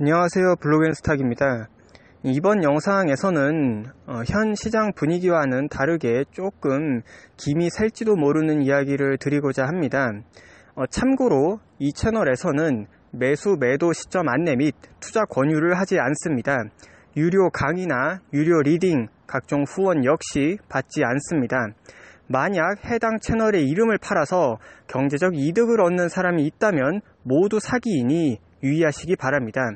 안녕하세요. 블로그앤스탁입니다. 이번 영상에서는 현 시장 분위기와는 다르게 조금 김이 셀지도 모르는 이야기를 드리고자 합니다. 참고로 이 채널에서는 매수 매도 시점 안내 및 투자 권유를 하지 않습니다. 유료 강의나 유료 리딩, 각종 후원 역시 받지 않습니다. 만약 해당 채널의 이름을 팔아서 경제적 이득을 얻는 사람이 있다면 모두 사기이니 유의하시기 바랍니다.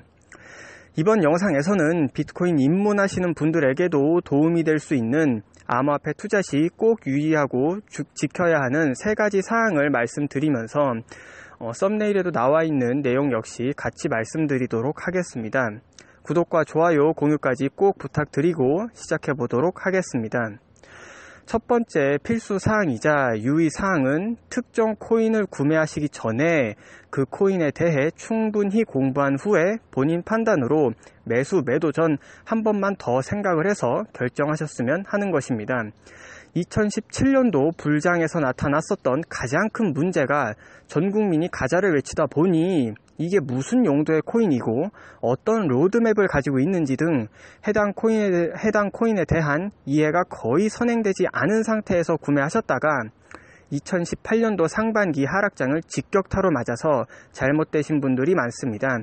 이번 영상에서는 비트코인 입문하시는 분들에게도 도움이 될 수 있는 암호화폐 투자 시 꼭 유의하고 지켜야 하는 3가지 사항을 말씀드리면서 썸네일에도 나와 있는 내용 역시 같이 말씀드리도록 하겠습니다. 구독과 좋아요, 공유까지 꼭 부탁드리고 시작해 보도록 하겠습니다. 첫 번째 필수 사항이자 유의 사항은 특정 코인을 구매하시기 전에 그 코인에 대해 충분히 공부한 후에 본인 판단으로 매수 매도 전 한 번만 더 생각을 해서 결정하셨으면 하는 것입니다. 2017년도 불장에서 나타났었던 가장 큰 문제가 전 국민이 가자를 외치다 보니 이게 무슨 용도의 코인이고 어떤 로드맵을 가지고 있는지 등 해당 코인에 대한 이해가 거의 선행되지 않은 상태에서 구매하셨다가 2018년도 상반기 하락장을 직격타로 맞아서 잘못되신 분들이 많습니다.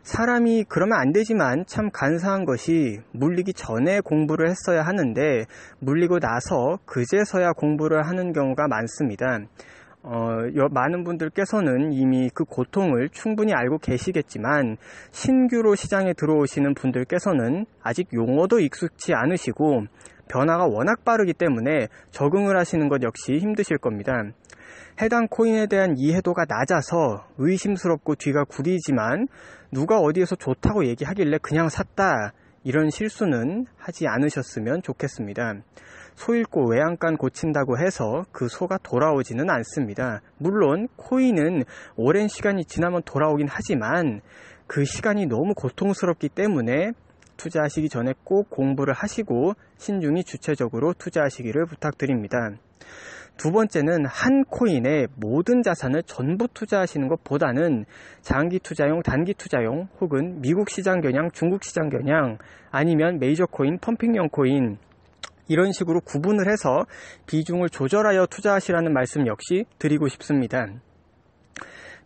사람이 그러면 안 되지만 참 간사한 것이 물리기 전에 공부를 했어야 하는데 물리고 나서 그제서야 공부를 하는 경우가 많습니다. 많은 분들께서는 이미 그 고통을 충분히 알고 계시겠지만 신규로 시장에 들어오시는 분들께서는 아직 용어도 익숙치 않으시고 변화가 워낙 빠르기 때문에 적응을 하시는 것 역시 힘드실 겁니다. 해당 코인에 대한 이해도가 낮아서 의심스럽고 뒤가 구리지만 누가 어디에서 좋다고 얘기하길래 그냥 샀다, 이런 실수는 하지 않으셨으면 좋겠습니다. 소 잃고 외양간 고친다고 해서 그 소가 돌아오지는 않습니다. 물론 코인은 오랜 시간이 지나면 돌아오긴 하지만 그 시간이 너무 고통스럽기 때문에 투자하시기 전에 꼭 공부를 하시고 신중히 주체적으로 투자하시기를 부탁드립니다. 두 번째는 한 코인에 모든 자산을 전부 투자하시는 것보다는 장기 투자용, 단기 투자용, 혹은 미국 시장 겨냥, 중국 시장 겨냥, 아니면 메이저 코인, 펌핑용 코인, 이런 식으로 구분을 해서 비중을 조절하여 투자하시라는 말씀 역시 드리고 싶습니다.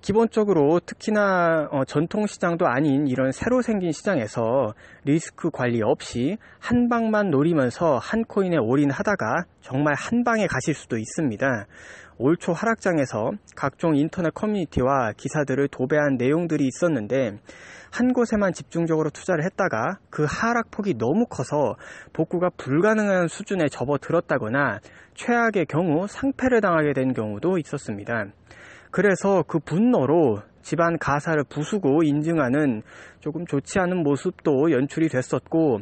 기본적으로 특히나 전통시장도 아닌 이런 새로 생긴 시장에서 리스크 관리 없이 한 방만 노리면서 한 코인에 올인하다가 정말 한 방에 가실 수도 있습니다. 올 초 하락장에서 각종 인터넷 커뮤니티와 기사들을 도배한 내용들이 있었는데 한 곳에만 집중적으로 투자를 했다가 그 하락폭이 너무 커서 복구가 불가능한 수준에 접어들었다거나 최악의 경우 상패를 당하게 된 경우도 있었습니다. 그래서 그 분노로 집안 가사를 부수고 인증하는 조금 좋지 않은 모습도 연출이 됐었고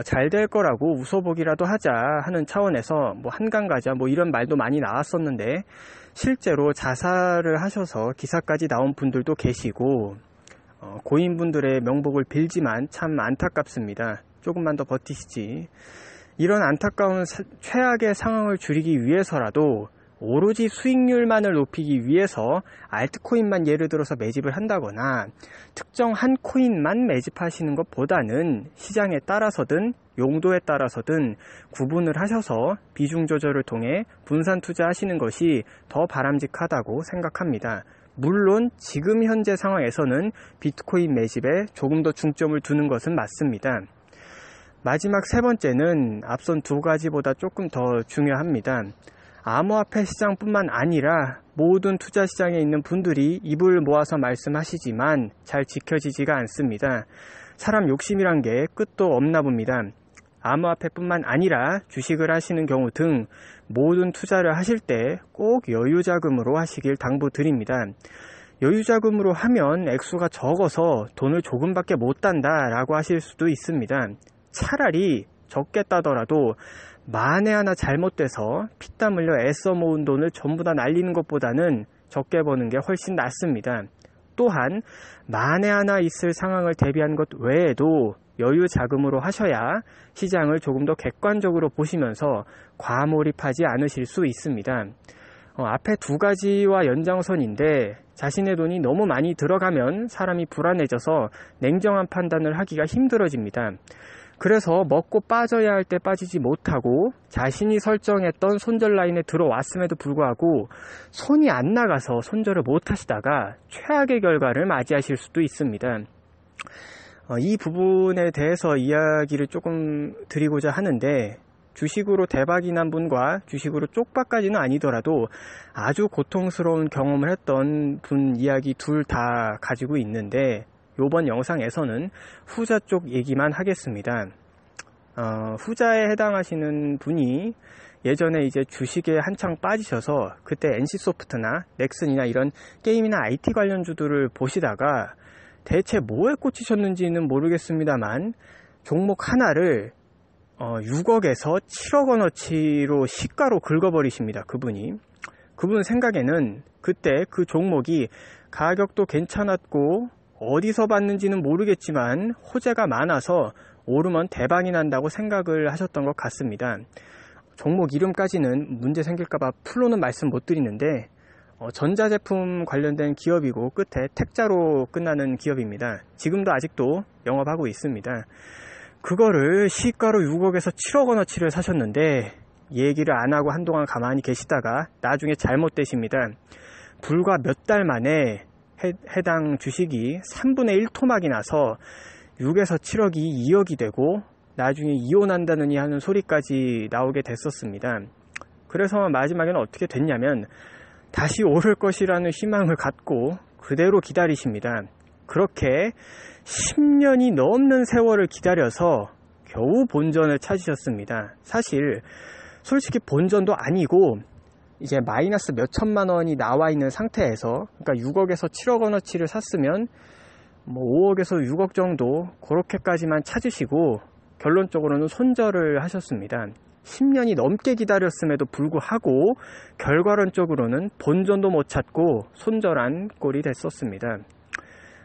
잘 될 거라고 웃어보기라도 하자 하는 차원에서 한강 가자 이런 말도 많이 나왔었는데 실제로 자살을 하셔서 기사까지 나온 분들도 계시고 고인분들의 명복을 빌지만 참 안타깝습니다. 조금만 더 버티시지. 이런 안타까운 최악의 상황을 줄이기 위해서라도 오로지 수익률만을 높이기 위해서 알트코인만 예를 들어서 매집을 한다거나 특정 한 코인만 매집하시는 것보다는 시장에 따라서든 용도에 따라서든 구분을 하셔서 비중 조절을 통해 분산 투자하시는 것이 더 바람직하다고 생각합니다. 물론 지금 현재 상황에서는 비트코인 매집에 조금 더 중점을 두는 것은 맞습니다. 마지막 세 번째는 앞선 두 가지보다 조금 더 중요합니다. 암호화폐 시장뿐만 아니라 모든 투자 시장에 있는 분들이 입을 모아서 말씀하시지만 잘 지켜지지가 않습니다. 사람 욕심이란 게 끝도 없나 봅니다. 암호화폐뿐만 아니라 주식을 하시는 경우 등 모든 투자를 하실 때 꼭 여유자금으로 하시길 당부드립니다. 여유자금으로 하면 액수가 적어서 돈을 조금밖에 못 단다 라고 하실 수도 있습니다. 차라리 적게 따더라도 만에 하나 잘못돼서 피땀 흘려 애써 모은 돈을 전부 다 날리는 것보다는 적게 버는 게 훨씬 낫습니다. 또한 만에 하나 있을 상황을 대비한 것 외에도 여유 자금으로 하셔야 시장을 조금 더 객관적으로 보시면서 과몰입하지 않으실 수 있습니다. 앞에 두 가지와 연장선인데 자신의 돈이 너무 많이 들어가면 사람이 불안해져서 냉정한 판단을 하기가 힘들어집니다. 그래서 먹고 빠져야 할 때 빠지지 못하고 자신이 설정했던 손절 라인에 들어왔음에도 불구하고 손이 안 나가서 손절을 못 하시다가 최악의 결과를 맞이하실 수도 있습니다. 이 부분에 대해서 이야기를 조금 드리고자 하는데, 주식으로 대박이 난 분과 주식으로 쪽박까지는 아니더라도 아주 고통스러운 경험을 했던 분 이야기 둘 다 가지고 있는데, 이번 영상에서는 후자 쪽 얘기만 하겠습니다. 후자에 해당하시는 분이 예전에 이제 주식에 한창 빠지셔서 그때 NC소프트나 넥슨이나 이런 게임이나 IT 관련주들을 보시다가 대체 뭐에 꽂히셨는지는 모르겠습니다만 종목 하나를 6억에서 7억 원어치로 시가로 긁어버리십니다. 그분 생각에는 그때 그 종목이 가격도 괜찮았고 어디서 봤는지는 모르겠지만 호재가 많아서 오르면 대박이 난다고 생각을 하셨던 것 같습니다. 종목 이름까지는 문제 생길까봐 풀로는 말씀 못 드리는데 전자제품 관련된 기업이고 끝에 택자로 끝나는 기업입니다. 지금도 아직도 영업하고 있습니다. 그거를 시가로 6억에서 7억 원어치를 사셨는데 얘기를 안 하고 한동안 가만히 계시다가 나중에 잘못되십니다. 불과 몇 달 만에 해당 주식이 3분의 1 토막이 나서 6에서 7억이 2억이 되고 나중에 이혼한다느니 하는 소리까지 나오게 됐었습니다. 그래서 마지막에는 어떻게 됐냐면 다시 오를 것이라는 희망을 갖고 그대로 기다리십니다. 그렇게 10년이 넘는 세월을 기다려서 겨우 본전을 찾으셨습니다. 사실 솔직히 본전도 아니고 이제 마이너스 몇 천만 원이 나와 있는 상태에서, 그러니까 6억에서 7억 원어치를 샀으면 5억에서 6억 정도 그렇게까지만 찾으시고 결론적으로는 손절을 하셨습니다. 10년이 넘게 기다렸음에도 불구하고 결과론적으로는 본전도 못 찾고 손절한 꼴이 됐었습니다.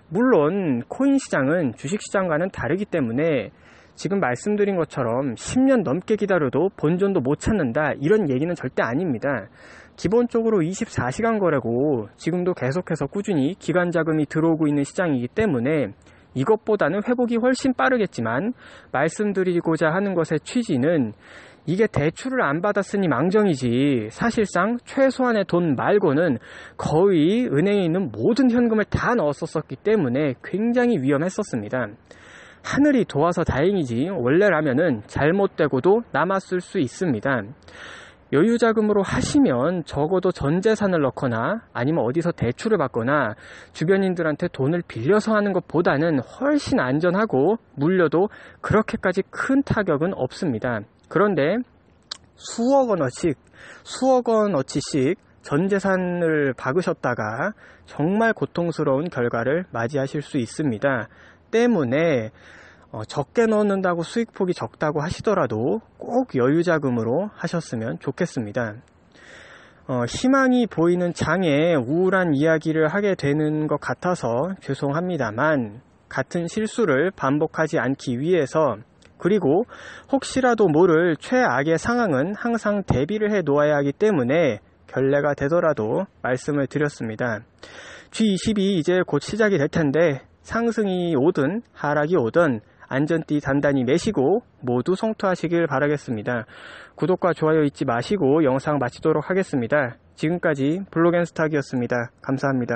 물론 코인 시장은 주식 시장과는 다르기 때문에 지금 말씀드린 것처럼 10년 넘게 기다려도 본전도 못 찾는다, 이런 얘기는 절대 아닙니다. 기본적으로 24시간 거래고 지금도 계속해서 꾸준히 기관 자금이 들어오고 있는 시장이기 때문에 이것보다는 회복이 훨씬 빠르겠지만, 말씀드리고자 하는 것의 취지는 이게 대출을 안 받았으니 망정이지 사실상 최소한의 돈 말고는 거의 은행에 있는 모든 현금을 다 넣었었기 때문에 굉장히 위험했었습니다. 하늘이 도와서 다행이지 원래라면은 잘못되고도 남았을 수 있습니다. 여유자금으로 하시면 적어도 전재산을 넣거나 아니면 어디서 대출을 받거나 주변인들한테 돈을 빌려서 하는 것보다는 훨씬 안전하고 물려도 그렇게까지 큰 타격은 없습니다. 그런데 수억 원어치씩 전재산을 박으셨다가 정말 고통스러운 결과를 맞이하실 수 있습니다. 때문에 적게 넣는다고 수익폭이 적다고 하시더라도 꼭 여유자금으로 하셨으면 좋겠습니다. 희망이 보이는 장에 우울한 이야기를 하게 되는 것 같아서 죄송합니다만, 같은 실수를 반복하지 않기 위해서, 그리고 혹시라도 모를 최악의 상황은 항상 대비를 해 놓아야 하기 때문에 결례가 되더라도 말씀을 드렸습니다. G20이 이제 곧 시작이 될 텐데 상승이 오든 하락이 오든 안전띠 단단히 매시고 모두 성투하시길 바라겠습니다. 구독과 좋아요 잊지 마시고 영상 마치도록 하겠습니다. 지금까지 블로겐스탁이었습니다. 감사합니다.